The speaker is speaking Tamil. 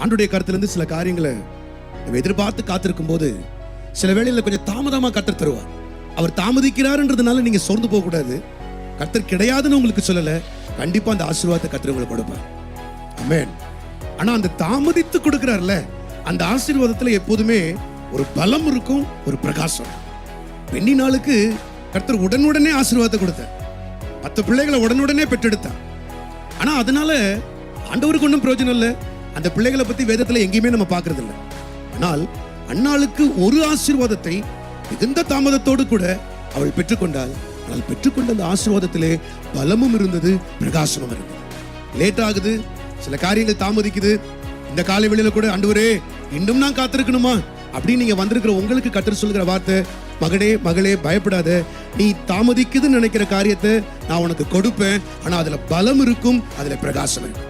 ஆண்டுடைய கருத்திலிருந்து சில காரியங்களை நம்ம எதிர்பார்த்து காத்திருக்கும் போது சில வேளையில கொஞ்சம் தாமதமா கர்த்தர் தருவார். அவர் தாமதிக்கிறாருன்றதுனால நீங்க சோர்ந்து போக கூடாது. கர்த்தர் கிடையாதுன்னு உங்களுக்கு சொல்லல, கண்டிப்பா அந்த ஆசீர்வாதத்தை கர்த்தர் உங்களுக்கு கொடுப்பார். ஆமென். ஆனா அந்த தாமதித்து கொடுக்கிறார்ல, அந்த ஆசீர்வாதத்துல எப்போதுமே ஒரு பலம் இருக்கும், ஒரு பிரகாசம். பெண்ணி நாளுக்கு கர்த்தர் உடனுடனே ஆசீர்வாதத்தை கொடுத்தார். 10 பிள்ளைகளை உடனுடனே பெற்றெடுத்தார். ஆனா அதனால ஆண்டவருக்கு ஒன்றும் பிரயோஜனம் இல்லை. அந்த பிள்ளைகளை பத்தி வேதத்துல எங்கேயுமே நம்ம பார்க்கறது இல்லை. ஆனால் அன்னாளுக்கு ஒரு ஆசீர்வாதத்தை மிகுந்த தாமதத்தோடு கூட அவள் பெற்றுக்கொண்டாள். ஆனால் பெற்றுக்கொண்ட அந்த ஆசீர்வாதத்திலே பலமும் இருந்தது, பிரகாசமும் இருந்தது. லேட் ஆகுது, சில காரியங்கள் தாமதிக்குது. இந்த காலை வேளையில கூட ஆண்டவரே இன்னும் நான் காத்திருக்கணுமா அப்படின்னு நீங்க வந்திருக்கிற உங்களுக்கு கர்த்தர் சொல்கிற வார்த்தை, மகனே மகளே பயப்படாத, நீ தாமதிக்குதுன்னு நினைக்கிற காரியத்தை நான் உனக்கு கொடுப்பேன். ஆனா அதுல பலம் இருக்கும், அதுல பிரகாசம் இருக்கும்.